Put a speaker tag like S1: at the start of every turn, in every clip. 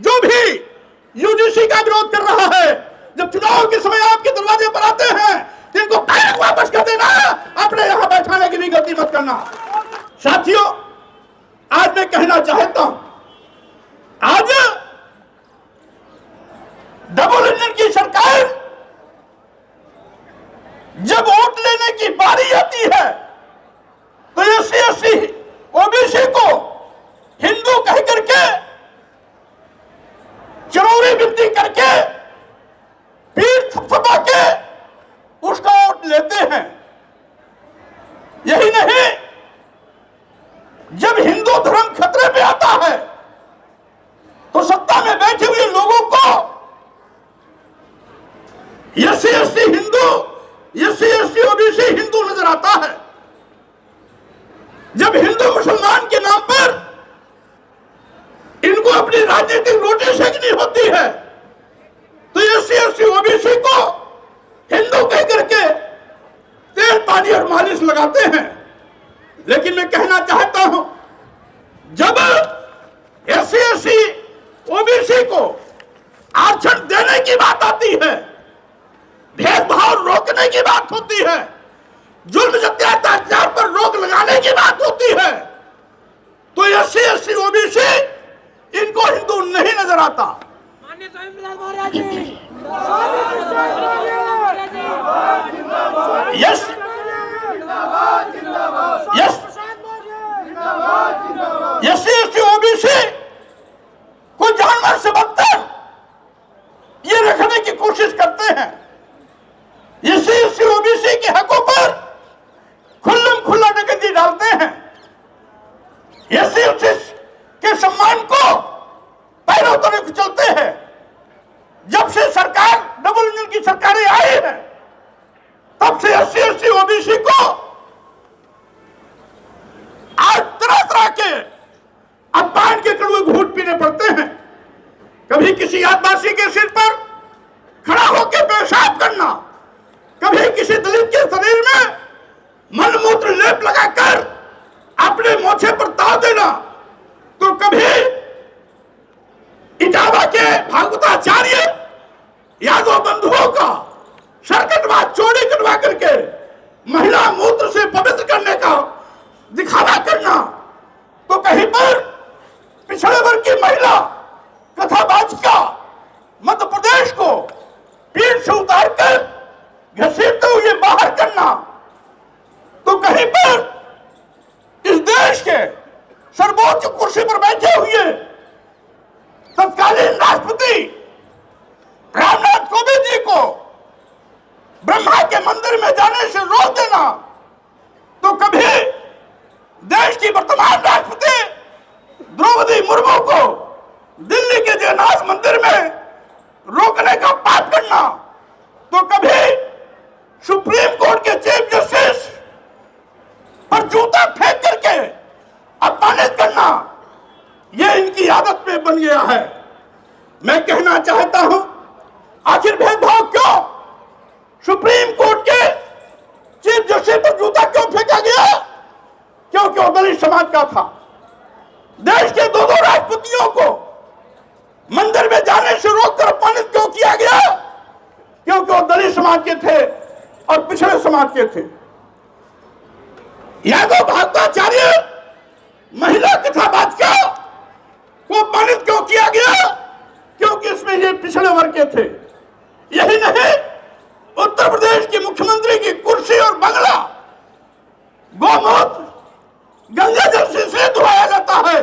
S1: जो भी यूजीसी का विरोध कर रहा है, जब चुनाव के समय आपके दरवाजे पर आते हैं तो इनको डायरेक्ट वापस कर देना, अपने यहां बैठाने की भी गलती मत करना। साथियों, आज मैं कहना चाहता हूं, आज डबल इंजन की सरकार जब वोट लेने की बारी आती है तो एससी एसटी ओबीसी को हिंदू कह करके चरौरी विनती करके पीठ थपथपा के उसका वोट लेते हैं। यही नहीं, जब हिंदू धर्म खतरे पे आता है तो सत्ता में बैठे हुए लोगों को SC ST Hindu, SC ST OBC Hindu नजर आता है। जब हिंदू मुसलमान के नाम पर इनको अपनी राजनीतिक रोटी सेकनी होती है तो एससी एसटी ओबीसी को हिंदू कह करके तेल पानी और मालिश लगाते हैं। लेकिन मैं कहना चाहता हूं, जब एससी एसटी ओबीसी को आरक्षण देने की बात आती है, भेदभाव रोकने की बात होती है, जुल्म अत्याचार पर रोक लगाने की बात होती है, तो एससी एसटी ओबीसी इनको हिंदू नहीं नजर आता। Yes yes SC ST OBC को जानवर से बदतर ये रखने की कोशिश करते हैं। एससी एसटी ओबीसी के हकों पर खुल्लम खुल्ला नकदी डालते हैं। एससी एसटी के सम्मान को पैरों तले कुचलते हैं। जब से सरकार डबल इंजन की सरकारें आई है तब से एससी एसटी ओबीसी को आज तरह तरह के अपमान के कड़वे घूंट पीने पड़ते हैं। कभी किसी आदिवासी के सिर पर खड़ा होकर पेशाब करना, कभी किसी दलित के शरीर में मलमूत्र लेप लगाकर अपने मोछे पर ताव देना, तो कभी इटावा के भागवताचार्य यादव बंधुओं का सरकटवा चोरी करवा करके महिला मूत्र से पवित्र करने का दिखावा करना, तो कहीं पर पिछड़े वर्ग की महिला कथावाचिका मध्य प्रदेश को पीठ से उतार कर घसीटते हुए बाहर करना, तो कहीं पर इस देश के सर्वोच्च कुर्सी पर बैठे हुए तत्कालीन राष्ट्रपति रामनाथ कोविंद जी को ब्रह्मा के मंदिर में जाने से रोक देना, तो कभी देश की वर्तमान राष्ट्रपति द्रौपदी मुर्मू को दिल्ली के जगन्नाथ मंदिर में रोकने का पाप करना, तो कभी सुप्रीम कोर्ट के चीफ जस्टिस पर जूता फेंक करके अपमानित करना, यह इनकी आदत में बन गया है। मैं कहना चाहता हूं, आखिर भेदभाव क्यों? सुप्रीम कोर्ट के चीफ जस्टिस पर जूता क्यों फेंका गया? क्योंकि वो दलित समाज का था। देश के दो राष्ट्रपतियों को मंदिर में जाने से रोककर अपमानित क्यों किया गया? क्योंकि वो दलित समाज के थे और पिछड़े समाज के थे। यादव भागवताचार्य महिला कथावाचिका को अपमानित क्यों किया गया? क्योंकि इसमें ये पिछड़े वर्ग के थे। यही नहीं, उत्तर प्रदेश के मुख्यमंत्री की कुर्सी और बंगला गोमूत्र गंगा जल से धुआया जाता है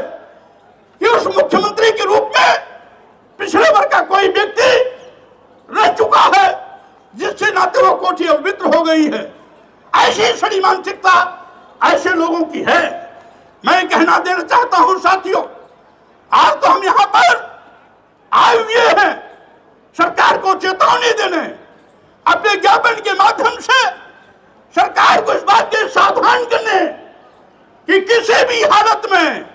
S1: कि उस मुख्यमंत्री के रूप में पिछड़े वर्ग का कोई व्यक्ति रह चुका है, जिससे नाते वो कोठी अपवित्र हो गई है। ऐसी सड़ी मानसिकता ऐसे लोगों की है। मैं कहना देना चाहता हूं साथियों, आज तो हम यहां पर आए हुए हैं सरकार को चेतावनी देने, अपने ज्ञापन के माध्यम से सरकार को इस बात के सावधान करने कि किसी भी हालत में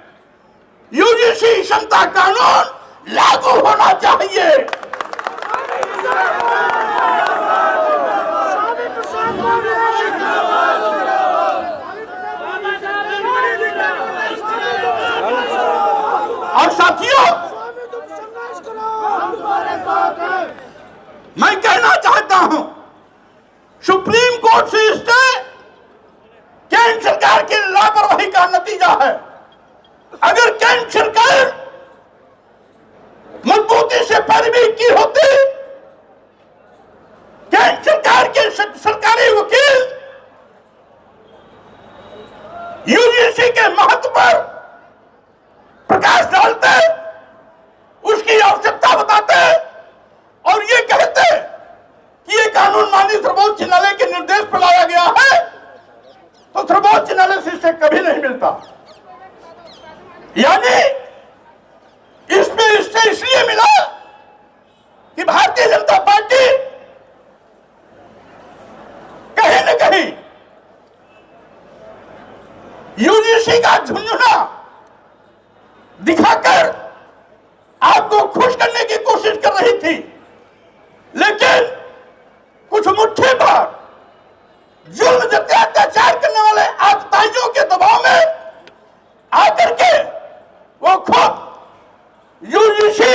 S1: यूजीसी क्षमता कानून लागू होना चाहिए। और साथियों, मैं कहना चाहता हूं, सुप्रीम कोर्ट से स्टे केंद्र सरकार की लापरवाही का नतीजा है। अगर केंद्र सरकार मजबूती से पैरवी की होती, केंद्र सरकार के सरकारी वकील यूजीसी के महत्व पर प्रकाश डालते, उसकी आवश्यकता बताते और ये कहते कि ये कानून माननीय सर्वोच्च न्यायालय के निर्देश पर लाया गया है, तो सर्वोच्च न्यायालय से इसे कभी नहीं मिलता। यानी इसमें इससे इसलिए मिला कि भारतीय जनता पार्टी कहीं न कहीं यूजीसी का झुंझुना दिखाकर आपको खुश करने की कोशिश कर रही थी, लेकिन कुछ मुट्ठी पर जुल्म जत्या अत्याचार करने वाले आतताइयों के दबाव में आकर के वो खुद यूजीसी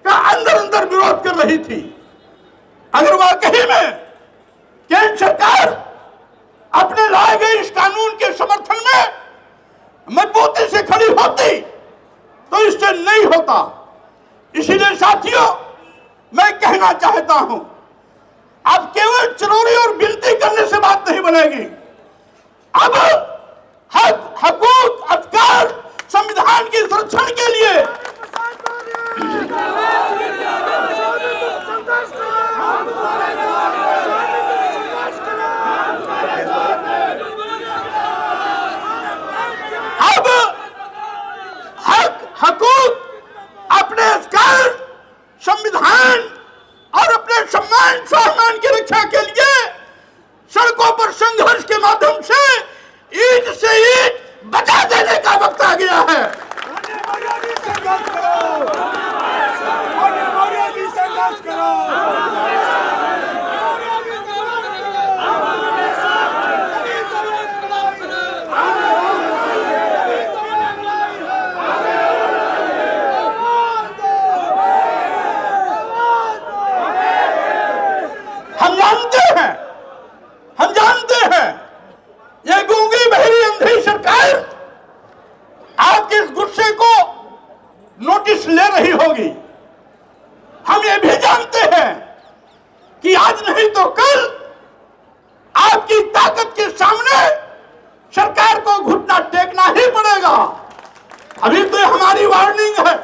S1: का अंदर अंदर विरोध कर रही थी। अगर वाकई में केंद्र सरकार अपने लाए गए इस कानून के समर्थन में मजबूती से खड़ी होती तो इससे नहीं होता। इसीलिए साथियों, मैं कहना चाहता हूं, अब केवल चरोरी और विनती करने से बात नहीं बनेगी। अब हक, हकूक, अधिकार, संविधान के संरक्षण के लिए अब हक, हकूक, अपने अधिकार, संविधान और अपने सम्मान स्वाभिमान की रक्षा के लिए सड़कों पर संघर्ष के माध्यम से ईंट से ईंट बचा देने का वक्त आ गया है। हम जानते हैं ये गूंगी बहरी अंधी सरकार आपके इस गुस्से को नोटिस ले रही होगी। हम ये भी जानते हैं कि आज नहीं तो कल आपकी ताकत के सामने सरकार को घुटना टेकना ही पड़ेगा। अभी तो हमारी वार्निंग है।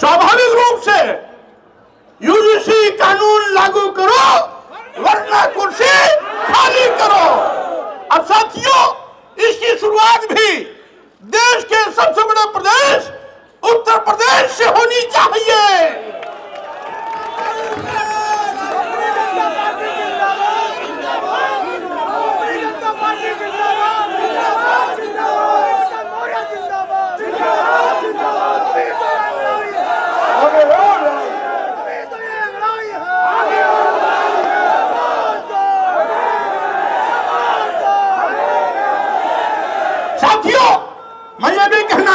S1: स्वाभाविक रूप से यूजीसी कानून लागू करो वरना कुर्सी खाली करो। अब साथियों, इसकी शुरुआत भी देश के सबसे बड़े प्रदेश उत्तर प्रदेश से होनी चाहिए। साथियों, मैं ये भी कहना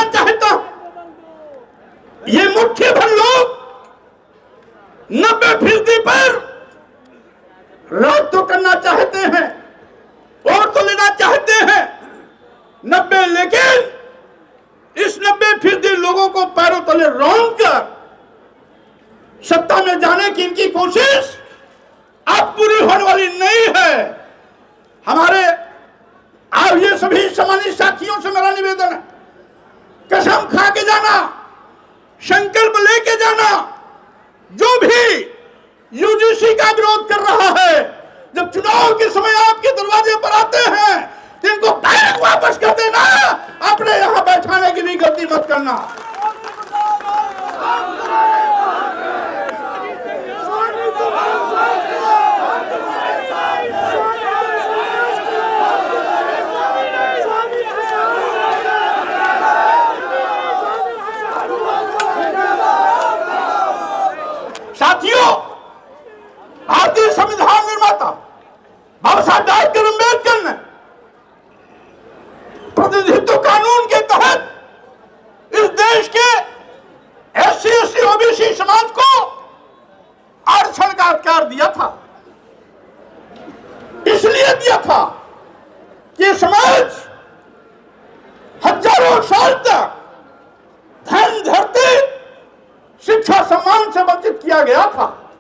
S1: चाहता हूं, ये मुट्ठी भर लोग 90% पर राज तो करना चाहते हैं और तो लेना चाहते हैं 90, लेकिन इस 90% लोगों को पैरों तले रौंद कर सत्ता में जाने की इनकी कोशिश अब पूरी होने वाली नहीं है। हमारे आप ये सभी सम्मानित साथियों से मेरा निवेदन है, कसम खा के जाना, संकल्प लेके जाना, जो भी यूजीसी का विरोध कर रहा है, जब चुनाव के समय आपके दरवाजे पर आते हैं तो इनको डायरेक्ट वापस कर देना, अपने यहां बैठाने की भी गलती मत करना। कानून के तहत इस देश के एससी एसटी ओबीसी समाज को आरक्षण का अधिकार दिया था। इसलिए दिया था कि समाज हजारों साल तक धन धरती शिक्षा सम्मान से वंचित किया गया था।